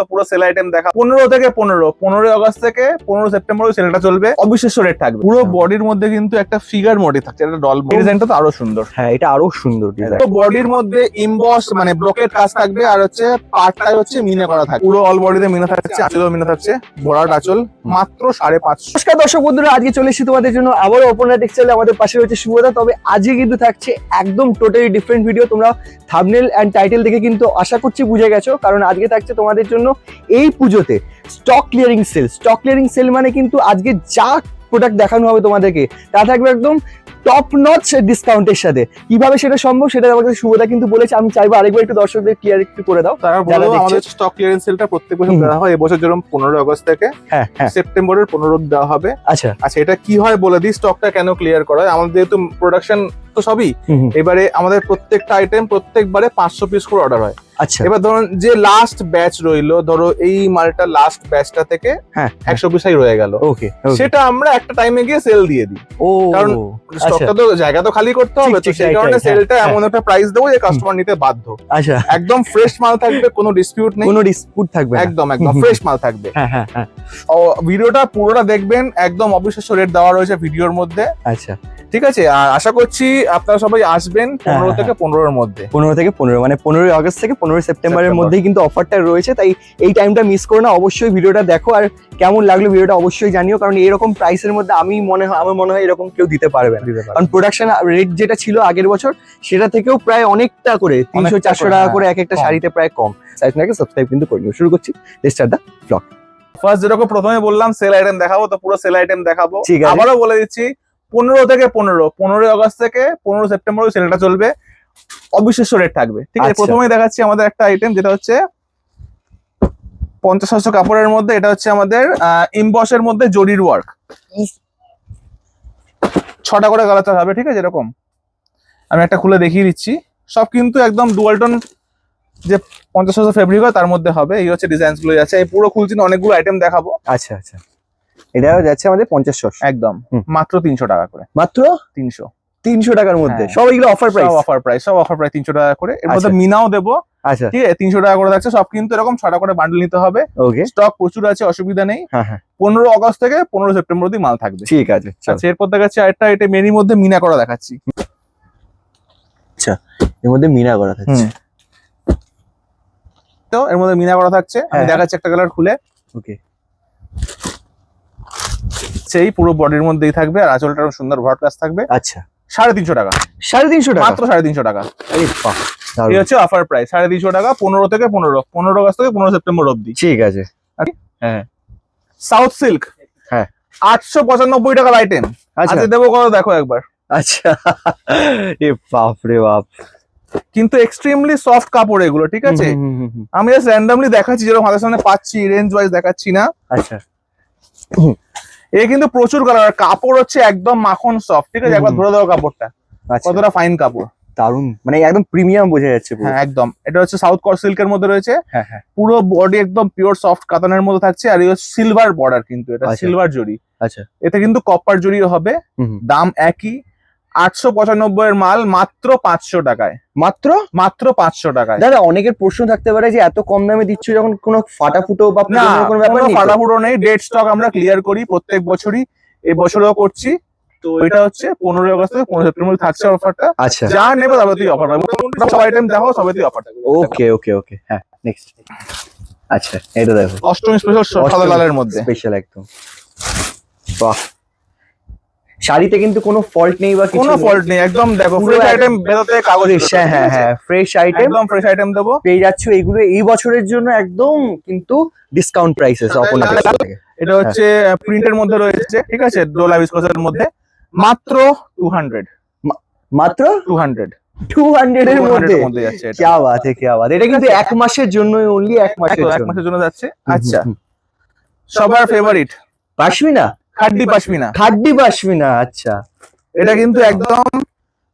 পুরো sell item দেখা 15 থেকে 15 আগস্ট থেকে 15 সেপ্টেম্বর সেলটা চলবে। অবিশ্বাস্য রেট থাকবে। পুরো বডির মধ্যে কিন্তু একটা ফিগার মোটিভ থাকছে, এটা ডল ডিজাইনটা তো আরো সুন্দর। হ্যাঁ, এটা আরো সুন্দর ডিজাইন। তো বডির মধ্যে ইমবস মানে ব্রোকেট কাজ থাকবে, আর হচ্ছে পার্টটাই হচ্ছে মিনে করা থাকবে। পুরো অল বডিতে মিনে থাকছে, আঁচলেও মিনে থাকছে, ভরাট আঁচল, মাত্র 550। নমস্কার দর্শক বন্ধুরা, আজকে চলে এসেছি তোমাদের জন্য আবারও ওপেন টেক্সটাইলে। আমাদের পাশে রয়েছে শুভদা। তবে আজকে কিন্তু থাকছে একদম টোটালি ডিফারেন্ট ভিডিও। তোমরা থাম্বনেল এন্ড টাইটেল দেখে কিন্তু আশা করছি বুঝে গেছো, কারণ আজকে থাকছে তোমাদের জন্য এই পুজোতে stock clearing sell. Stock clearing sell মানে কিন্তু আজকে যা প্রোডাক্ট দেখানো হবে তোমাদেরকে তা থাকবে একদম টপ নচ ডিসকাউন্টের সাথে। কিভাবে সেটা সম্ভব সেটা আমাদের শুভদা কিন্তু বলেছে। আমি চাইবো আরেকবার একটু দর্শকদের ক্লিয়ার একটু করে দাও। তারা বলবো আমাদের স্টক ক্লিয়ারেন্স সেলটা প্রত্যেক বছর দেওয়া হয়। এবছর যেরকম 15 আগস্ট থেকে সেপ্টেম্বরের 15 দেওয়া হবে। আচ্ছা, এটা কি হয় বলে দিই, স্টকটা কেন ক্লিয়ার করা হয়। আমাদের যেহেতু প্রোডাকশন তো সবই, এবারে আমাদের প্রত্যেকটা আইটেম প্রত্যেকবারে 500 পিস করে অর্ডার হয়। আচ্ছা, এবার ধরুন যে লাস্ট ব্যাচ রইলো, ধরো এই মালটা লাস্ট ব্যাচটা থেকে 100 পিসই রয়ে গেল, ওকে, সেটা আমরা একটা টাইমে গিয়ে সেল দিয়ে দিই। ও, কারণ স্টকটা তো জায়গা তো খালি করতে হবে, তো সেই কারণে সেলটা এমন একটা প্রাইস দেবো যে কাস্টমার নিতে বাধ্য। আচ্ছা, একদম ফ্রেশ মাল থাকবে, কোনো ডিসপিউট নেই, কোনো ডিসপুট থাকবে না। একদম একদম ফ্রেশ মাল থাকবে। হ্যাঁ হ্যাঁ হ্যাঁ, ভিডিওটা পুরোটা দেখবেন, একদম অবিশ্বাস্য রেট দেওয়া রয়েছে ভিডিওর মধ্যে। আচ্ছা, ঠিক আছে, আর আশা করছি আপনারা সবাই আসবেন 15 থেকে 15 মধ্যে। 15 থেকে 15 মানে 15 আগস্ট থেকে 15 সেপ্টেম্বরের মধ্যেই কিন্তু অফারটা রয়েছে। তাই এই টাইমটা মিস করো না, অবশ্যই ভিডিওটা দেখো। আর কেমন লাগলো ভিডিওটা অবশ্যই জানিও, কারণ এরকম প্রাইসের মধ্যে আমার মনে হয় এরকম কেউ দিতে পারবে না। কারণ প্রোডাকশন রেট যেটা ছিল আগের বছর সেটা থেকেও প্রায় অনেকটা করে 300-400 টাকা করে এক একটা শাড়িতে প্রায় কম। সাইজটাকে সাবস্ক্রাইব কিন্তু করে নিও। শুরু করছি let's start the blog. First যেরকম প্রথমে বললাম সেল আইটেম দেখাবো, তো পুরো সেল আইটেম দেখাবো। ঠিক আছে, আবারও বলে দিচ্ছি 15 থেকে 15 আগস্ট থেকে 15 সেপ্টেম্বর সেলটা চলবে। অবিশ্বাস্য রেট থাকবে। ঠিক আছে, প্রথমেই দেখাচ্ছি আমাদের একটা আইটেম যেটা হচ্ছে 50-600 কাপড়ের মধ্যে। এটা হচ্ছে আমাদের ইমবসের মধ্যে জরির ওয়ার্ক, 6টা করে কালার হবে। ঠিক আছে, এরকম আমি একটা খুলে দেখিয়ে দিচ্ছি। সব কিন্তু একদম ডুয়ালটন যে 50-600 ফেব্রিক হয় তার মধ্যে হবে। এই হচ্ছে ডিজাইনস গুলো যাচ্ছে। এই পুরো খুলছি না, অনেকগুলো আইটেম দেখাবো। আচ্ছা আচ্ছা, এটা যাচ্ছে আমাদের 50-600, একদম মাত্র 300 টাকা করে। মাত্র 300 টাকার মধ্যে সব এগুলো অফার প্রাইস। সব অফার প্রাইস 300 টাকা করে। এর মধ্যে মিনাও দেবো। আচ্ছা, ঠিক আছে, 300 টাকা করে থাকছে। সব কিন্তু এরকম 6টা করে বান্ডেল নিতে হবে। ওকে, স্টক প্রচুর আছে, অসুবিধা নেই। হ্যাঁ হ্যাঁ, 15 আগস্ট থেকে 15 সেপ্টেম্বর অবধি মাল থাকবে। ঠিক আছে। আচ্ছা, এরপর দেখাচ্ছি আরেকটা, এটা মেনির মধ্যে মিনা করা দেখাচ্ছি। আচ্ছা, এর মধ্যে মিনা করা থাকছে। তো এর মধ্যে মিনা করা থাকছে, আমি দেখাচ্ছি একটা কালার খুলে। ওকে, সেই পুরো বডির মধ্যেই থাকবে, আর আঁচলটা সুন্দর ভরাট কাজ থাকবে। আচ্ছা, 350 টাকা। 350 টাকা, মাত্র 350 টাকা। আরে বাহ, এই হচ্ছে অফার প্রাইস 350 টাকা। 15 থেকে 15 আগস্ট থেকে 15 সেপ্টেম্বর অবধি। ঠিক আছে। হ্যাঁ, সাউথ সিল্ক, হ্যাঁ, 895 টাকার আইটেম। আচ্ছা, দেবো কত দেখো একবার। আচ্ছা, এ বাপ রে বাপ, কিন্তু এক্সট্রিমলি সফট কাপড় এগুলো। ঠিক আছে, আমি জাস্ট র্যান্ডমলি দেখাচ্ছি, যেরকম হাতের সামনে পাচ্ছি, রেঞ্জ ওয়াইজ দেখাচ্ছি না। আচ্ছা, এ কিন্তু প্রচুর কালার, কাপড় হচ্ছে একদম মাখন সফট। ঠিক আছে, একবার ধরে দাও কাপড়টা কতটা ফাইন কাপড়, দারুন, মানে একদম প্রিমিয়াম বোঝা যাচ্ছে। হ্যাঁ একদম। এটা হচ্ছে সাউথ কর সিল্কের মধ্যে রয়েছে। হ্যাঁ হ্যাঁ, পুরো বডি একদম পিওর সফট কাতানের মধ্যে থাকছে। আর এই সিলভার বর্ডার, কিন্তু এটা সিলভার জরি। আচ্ছা, এতে কিন্তু কপার জরি হবে। দাম একই, 895 এর মাল মাত্র 500 টাকায়। মাত্র 500 টাকায়। দাদা, অনেকের প্রশ্ন থাকতে পারে যে এত কম দামে দিচ্ছ যখন কোনো ফাটাফুটো বা কোনো ব্যাপার নেই? ফাটাফুটো নেই, ডেড স্টক আমরা ক্লিয়ার করি প্রত্যেক বছরই, এই বছরও করছি। তো এটা হচ্ছে 15 আগস্ট থেকে 15 সেপ্টেম্বর থাকছে অফারটা। আচ্ছা, যা নেবে তাতেই অফার পাবে। সব আইটেম দেখো, সবেতেই অফার থাকবে। ওকে ওকে ওকে, হ্যাঁ নেক্সট। আচ্ছা, এটা দেখো, অষ্টমী স্পেশাল সাদা লালের মধ্যে স্পেশাল একদম। বাহ, শাড়িতে কিন্তু কোনো ফল্ট নেই বা কোনো ফল্ট নেই, একদম দেখো ফ্রেশ আইটেম, বেরোতে কাগজ। হ্যাঁ হ্যাঁ, ফ্রেশ আইটেম, একদম ফ্রেশ আইটেম দেবো। পেয়ে যাচ্ছ এগুলো এই বছরের জন্য একদম কিন্তু ডিসকাউন্ট প্রাইসেস। এটা হচ্ছে প্রিন্টের মধ্যে রয়েছে। ঠিক আছে, ডোলা বিস্কোসের মধ্যে মাত্র 200। মাত্র 200 এর মধ্যে যাচ্ছে। क्या बात है, क्या बात। এটা কিন্তু এক মাসের জন্য, অনলি এক মাসের জন্য যাচ্ছে। আচ্ছা, সবার ফেভারিট পাশমিনা, খাড্ডি পাশমিনা। আচ্ছা, এটা কিন্তু একদম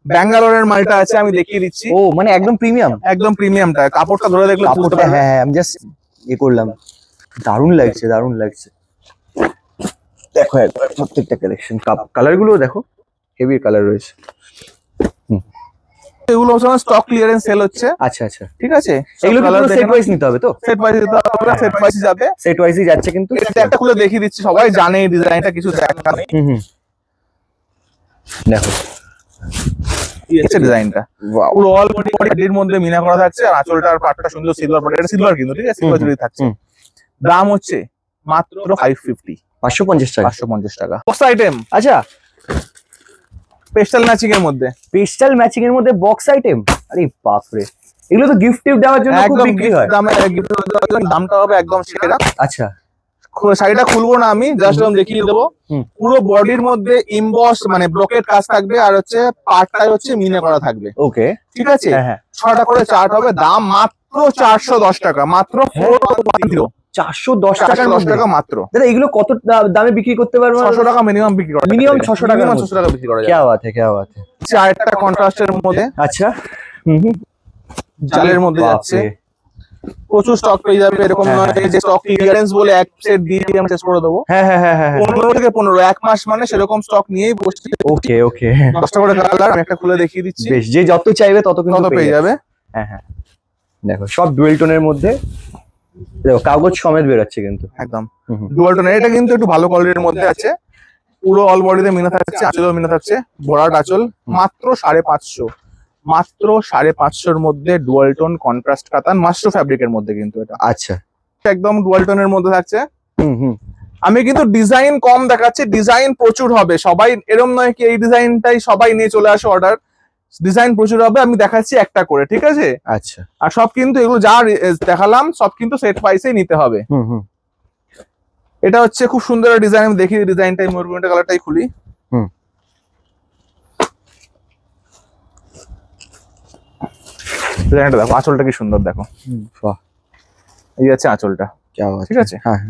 ব্যাঙ্গালোরের মালটা আছে, আমি দেখিয়ে দিচ্ছি। ও মানে একদম প্রিমিয়াম, একদম প্রিমিয়ামটা। কাপড়টা ধরে দেখলে বুঝতে পারবে। হ্যাঁ, আমি জাস্ট করলাম, দারুণ লাগছে, দারুণ লাগছে। দেখো একবার প্রত্যেকটা কালেকশন, কালার গুলো দেখো, হেভি কালার রয়েছে। এগুলো স্টক ক্লিয়ারেন্স সেল হচ্ছে, আচ্ছা আচ্ছা, ঠিক আছে? এগুলো কি পুরো সেট ওয়াইজ নিতে হবে তো? সেট ওয়াইজ দিতে হবে, সেট ওয়াইজ যাবে, সেট ওয়াইজই যাচ্ছে কিন্তু। এটা একটা খুলে দেখিয়ে দিচ্ছি, সবাই জানে এই ডিজাইনটা, কিছু দেখা নেই। দেখো এই হচ্ছে ডিজাইনটা, পুরো অল বডির মধ্যে মিনা করা থাকছে, আর আঁচলটা আর পাটটা সুন্দর সিলভার পাট, এটা সিলভার কিন্তু, ঠিক আছে? সিলভার জড়ি থাকছে। দাম হচ্ছে মাত্র 550, 550 টাকা। 550 টাকা। বক্স আইটেম, আচ্ছা, পেস্টাল ম্যাচিং এর মধ্যে, পেস্টাল ম্যাচিং এর মধ্যে বক্স আইটেম, আরে বাপ রে, এগুলো তো গিফট টিপ দেওয়ার জন্য খুব একদম বিক্রি gift হয়। দামে, দামটা হবে একদম সেরা। আচ্ছা, শাড়িটা খুলবো না আমি, জাস্ট আমি দেখিয়ে দেবো। পুরো বডির মধ্যে ইমবস মানে ব্লকেট কাজ থাকবে, আর হচ্ছে পাটটাই হচ্ছে মিনে করা থাকবে, ওকে, ঠিক আছে? হ্যাঁ হ্যাঁ, 6টা করে চার্ট হবে, দাম মাত্র 410 টাকা, মাত্র 410 টাকার 410 মধ্যে। টাকা মাত্র। দাদা এগুলো কত দামে বিক্রি করতে পারবো? 600 টাকা মিনিমাম বিক্রি করা, Minimum 600 টাকার মিনিমাম মধ্যে। 600 টাকা বিক্রি করা যায়। क्या बात है, क्या बात है। চারটা কন্ট্রাস্টের মধ্যে, আচ্ছা, জালের মধ্যে যাচ্ছে, প্রচুর স্টক পেয়ে যাবে। এরকম হ্যাঁ, নয় যে স্টক ক্লিয়ারেন্স বলে এক সেট দিয়ে আমি শেষ করে দেবো। হ্যাঁ হ্যাঁ হ্যাঁ হ্যাঁ, 15 থেকে 15, এক মাস মানে সেরকম স্টক নিয়েই বসছি। ওকে ওকে, 10টা করে কালার আমি একটা খুলে দেখিয়ে দিচ্ছি, বেশ, যে যত চাইবে তত কিন্তু তত পেয়ে যাবে। হ্যাঁ হ্যাঁ, দেখো সব ডুয়েল টোনের মধ্যে, দেখো কাগজ সমেত বেরোচ্ছে কিন্তু একদম ডুয়াল টোন। এটা কিন্তু একটু ভালো কোয়ালিটির মধ্যে আছে, পুরো অল বডিতে মিনা থাকছে, আঁচলেও মিনা থাকছে, ভরাট আঁচল, মাত্র 550, মাত্র 550 মধ্যে ডুয়াল টোন কন্ট্রাস্ট কাতান মাস্টার ফ্যাব্রিকের মধ্যে কিন্তু এটা আচ্ছা, একদম ডুয়াল টোনের মধ্যে থাকছে। হুম, আমি কিন্তু ডিজাইন কম দেখাচ্ছি, ডিজাইন প্রচুর হবে, সবাই এরম নয় কি এই ডিজাইনটাই সবাই নিয়ে চলে আসে অর্ডার, ডিজাইন প্রচুর হবে, আমি দেখাচ্ছি একটা করে, ঠিক আছে? আচ্ছা, আর সব কিন্তু এগুলো যা দেখালাম সব কিন্তু সেট প্রাইসেই নিতে হবে। হুম, এটা হচ্ছে খুব সুন্দর ডিজাইন, আমি দেখি ডিজাইনটাই, মরুন কালারটাই খুলি। ডিজাইনটা দেখো, আঁচলটা কি সুন্দর দেখো, বাহ, এই আছে আঁচলটা, ঠিক আছে? হ্যাঁ,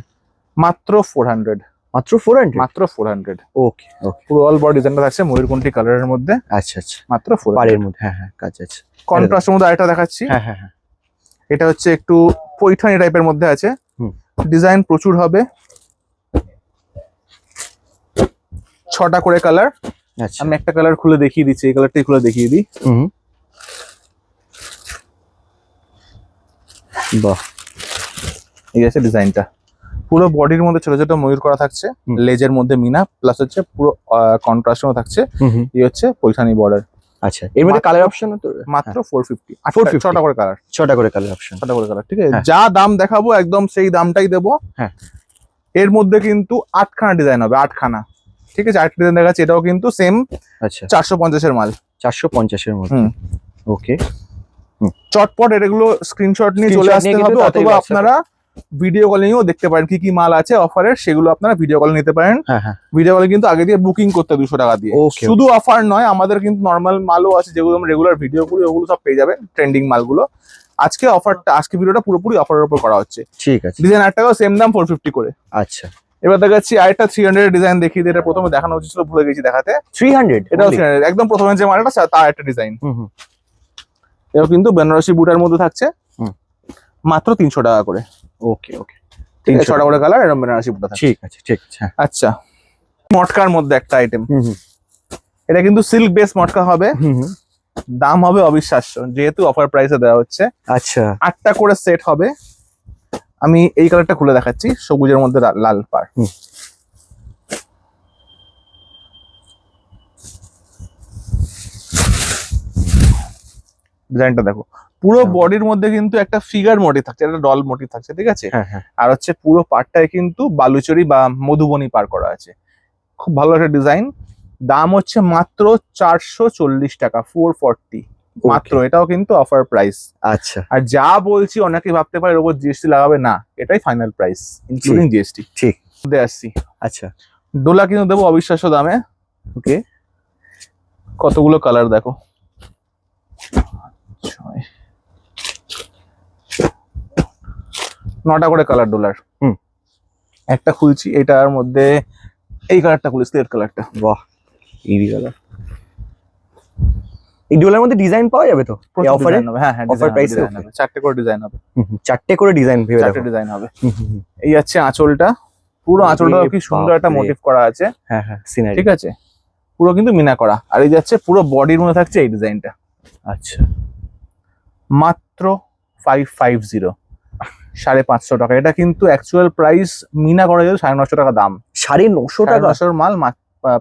মাত্র 400, মাত্র 400, মাত্র 400। ওকে ওকে, পুরো অল বডি ডিজাইনটা থাকছে ময়ূরকণ্ঠী কালারের মধ্যে, আচ্ছা আচ্ছা, মাত্র 400। পাড়ের মধ্যে, হ্যাঁ হ্যাঁ, কাজ আছে। কন্ট্রাস্টের মধ্যে আরেকটা দেখাচ্ছি, হ্যাঁ হ্যাঁ হ্যাঁ, এটা হচ্ছে একটু পৈঠানি টাইপের মধ্যে আছে, ডিজাইন প্রচুর হবে, 6টা করে কালার। আচ্ছা, আমি একটা কালার খুলে দেখিয়ে দিচ্ছি, এই কালারটাই খুলে দেখিয়ে দিই। বাহ, এই আছে ডিজাইনটা, পুরো বডির মধ্যে ছোট ছোট ময়ূর করা থাকছে, লেজের মধ্যে মিনা, প্লাস হচ্ছে পুরো কন্ট্রাস্টও থাকছে, এই হচ্ছে পৈঠানি বর্ডার। আচ্ছা, এর মধ্যে কালার অপশন তো মাত্র 450, 450, 6টা করে কালার, 6টা করে কালার অপশন, 6টা করে কালার, ঠিক আছে? হ্যাঁ। যা দাম দেখাবো একদম সেই দামটাই দেবো। হ্যাঁ, এর মধ্যে কিন্তু 8খানা ডিজাইন হবে, 8খানা, ঠিক আছে? 8টা ডিজাইন দেখাচ্ছি, এটাও কিন্তু সেম আচ্ছা, 450 এর মাল, 450 এর মধ্যে, ওকে। চটপট এগুলো স্ক্রিনশট নিয়ে চলে Screenshot আসতে নিয়ে কিন্তু হবে, তাড়াতাড়ি অথবা WhatsApp আপনারা ভিডিও কলিংও দেখতে পারেন, কি কি মাল আছে অফারের, সেগুলো আপনারা ভিডিও কলে নিতে পারেন। হ্যাঁ হ্যাঁ, ভিডিও কলে কিন্তু আগে দিয়ে বুকিং করতে 200 টাকা দিয়ে। Okay, শুধু অফার নয়, আমাদের কিন্তু নর্মাল মালও আছে, যেগুলো আমরা রেগুলার ভিডিও করি, ওগুলো সব পেয়ে যাবেন, ট্রেন্ডিং মালগুলো। আজকে অফারটা, আজকে ভিডিওটা পুরোপুরি অফারের উপর করা হচ্ছে। ঠিক আছে, ডিজাইন আটটাও সেম দাম 450 করে। আচ্ছা, এবার দেখাচ্ছি আরেকটা 300 এর ডিজাইন দেখিয়ে দিই, এটা প্রথমে দেখানো উচিত ছিল, ভুলে গেছি দেখাতে। 300, এটাও 300, একদম প্রথমে যে মালটা তার একটা ডিজাইন, এটাও কিন্তু বেনারসি বুটার মধ্যে থাকছে, মাত্র 300 টাকা করে। ওকে ওকে, ঠিক আছে, 6টা করে কালার, এরকম বেনারসি বুটা থাকছে। ঠিক আছে ঠিক আছে, হ্যাঁ। আচ্ছা, মটকার মধ্যে একটা আইটেম, এটা কিন্তু সিল্ক বেস মটকা হবে, দাম হবে অবিশ্বাস্য, যেহেতু অফার প্রাইসে দেওয়া হচ্ছে। আচ্ছা, 8টা করে সেট হবে। আমি এই কালারটা খুলে দেখাচ্ছি, সবুজের মধ্যে লাল পাড়, ডিজাইনটা দেখো, পুরো বডির মধ্যে কিন্তু একটা ফিগার মোটিভ থাকছে, একটা ডল মোটিভ থাকছে, ঠিক আছে? হ্যাঁ হ্যাঁ, আর হচ্ছে পুরো পাড়টায় কিন্তু বালুচরি বা মধুবনী পার করা আছে, খুব ভালো একটা ডিজাইন। দাম হচ্ছে মাত্র 440 টাকা, 440 মাত্র, এটাও কিন্তু অফার প্রাইস। আচ্ছা, আর যা বলছি অনেকে ভাবতে পারে এর উপর জিএসটি লাগাবে, না, এটাই ফাইনাল প্রাইস ইনক্লুডিং জিএসটি। ঠিক আসছি, আচ্ছা, ডোলা কিন্তু দেবো অবিশ্বাস্য দামে। ওকে, কতগুলো কালার দেখো, 9টা করে কালার ডোলার। একটা খুলছি, এটার মধ্যে এই কালারটা খুলি, স্লেট কালারটা, বাহ, এই কালার। এই ডোলার মধ্যে ডিজাইন পাওয়া যাবে তো এই অফারে? হ্যাঁ হ্যাঁ, অফার প্রাইসে 4টে করে ডিজাইন হবে, 4টে করে ডিজাইন ভেবে 4টে দেখো। ডিজাইন হবে। এই আছে আঁচলটা, পুরো আঁচলটা কি সুন্দর একটা মোটিভ করা আছে, হ্যাঁ হ্যাঁ, সিনারি, ঠিক আছে? পুরো কিন্তু মিনা করা। আর এই যাচ্ছে পুরো বডির মধ্যে থাকছে এই ডিজাইনটা, আচ্ছা, মাত্র 550, 550 টাকা। এটা কিন্তু অ্যাকচুয়াল প্রাইস মিনা করা যেত 950 টাকা দাম। 950 টাকা 950 মাল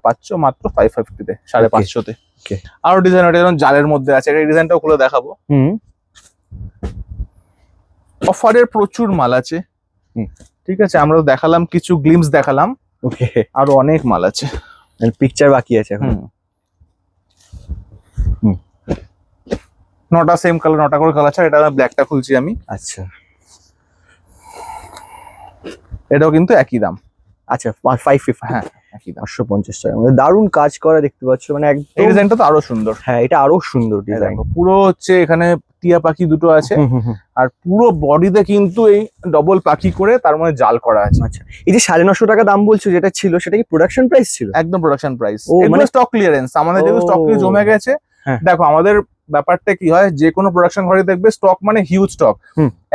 পাচ্ছ মাত্র 550 তে, 550 তে। Okay. আরো ডিজাইন আছে, যেমন জালের মধ্যে আছে, এই ডিজাইনটাও খুলে দেখাবো। অফারের প্রচুর মাল আছে। ঠিক আছে, আমরা দেখালাম কিছু গ্লিমস দেখালাম, ওকে, আরো অনেক মাল আছে, পিকচার বাকি আছে এখন। নটা সেম কালার, 9টা করে কালার আছে। এটা ব্ল্যাকটা খুলছি আমি। আচ্ছা এটাও কিন্তু একই দাম। আচ্ছা, 550, হ্যাঁ একই দাম। 550 টাকার মধ্যে দারুণ কাজ করা দেখতে পাচ্ছ, মানে এই একদম। ডিজাইনটা তো আরো সুন্দর। হ্যাঁ, এটা আরো সুন্দর ডিজাইন। পুরো হচ্ছে এখানে টিয়া পাখি দুটো আছে, আর পুরো বডিতে কিন্তু এই ডবল পাখি করে তার মধ্যে জাল করা আছে। আচ্ছা, এই যে 950 টাকা দাম বলছো যেটা ছিল, সেটা কি প্রোডাকশন প্রাইস ছিল? একদম প্রোডাকশন প্রাইস। ও, এগুলো মানে স্টক ক্লিয়ারেন্স, আমাদের যেগুলো স্টক ও। জমে গেছে। হ্যাঁ। দেখো আমাদের ব্যাপারটা কি হয়, যে কোনো প্রোডাকশন ঘরে দেখবে স্টক মানে হিউজ স্টক।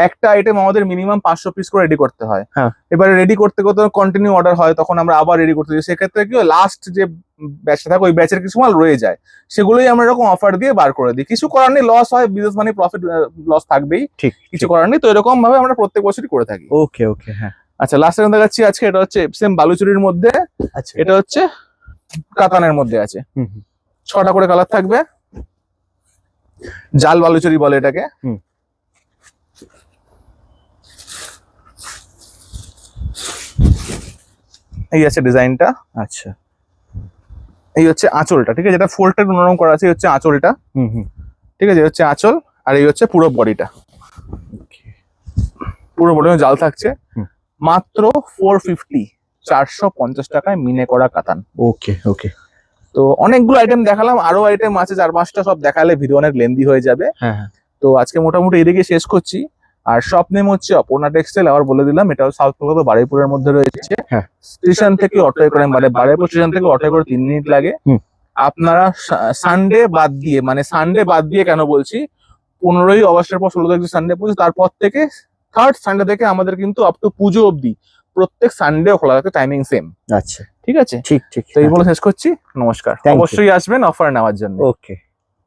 একটা আইটেম আমাদের মিনিমাম 500 পিস করে রেডি করতে হয়। হ্যাঁ। এবারে রেডি করতে করতে কন্টিনিউ অর্ডার হয়, তখন আমরা আবার রেডি করতে যাই। সেক্ষেত্রে কি হয়, লাস্ট যে ব্যাচটা থাকে ওই ব্যাচের কিছু মাল রয়ে যায়, সেগুলোই আমরা এরকম অফার দিয়ে বার করে দিই। কিছু করার নেই, লস হয়, বিজনেস মানে প্রফিট লস থাকবেই, ঠিক, কিছু করার নেই। তো এরকম ভাবে আমরা প্রত্যেক বছরই করে থাকি। ওকে ওকে, হ্যাঁ। আচ্ছা, লাস্ট টাইম দেখাচ্ছি আজকে। এটা হচ্ছে সেম বালুচুরির মধ্যে, আচ্ছা, এটা হচ্ছে কাতানের মধ্যে আছে। 6টা করে কালার থাকবে, জাল বালুচুরি বলে এটাকে। এই আছে ডিজাইনটা। আচ্ছা, এই হচ্ছে আঁচলটা, ঠিক আছে, যেটা ফোল্ডটা নরম করা আছে, এই হচ্ছে আঁচলটা। ঠিক আছে, এই হচ্ছে আঁচল, আর এই হচ্ছে পুরো বডিটা। পুরো বডি জাল থাকছে, মাত্র 450, 450 টাকায় মিনে করা কাতান। ওকে ওকে। তো অনেকগুলো আইটেম দেখালাম, আরো আইটেম আছে 4-5টা, সব দেখালে ভিডিও অনেক লেন্দি হয়ে যাবে। হ্যাঁ। তো আজকে মোটামুটি এদিকে শেষ করছি। আর শপ নেম হচ্ছে অপর্ণা টেক্সটাইল, আবার বলে দিলাম, এটাও সাউথ কলকাতা বারুইপুরের মধ্যে রয়েছে। হ্যাঁ। স্টেশন থেকে অটোয় করে, মানে বারুইপুর স্টেশন থেকে অটোয় করে 3 মিনিট লাগে। আপনারা সানডে বাদ দিয়ে, মানে সানডে বাদ দিয়ে কেন বলছি, 15ই অগস্টের পর 16 তারিখ সানডে পড়ছে, তারপর থেকে 3rd সানডে থেকে আমাদের কিন্তু আপ টু পুজো অবধি প্রত্যেক সানডে খোলা থাকে, টাইমিং সেম। আচ্ছা, ঠিক আছে, ঠিক ঠিক। তো এই বলে শেষ করছি। নমস্কার, Thank you. অবশ্যই আসবেন অফার নেওয়ার জন্য। ওকে।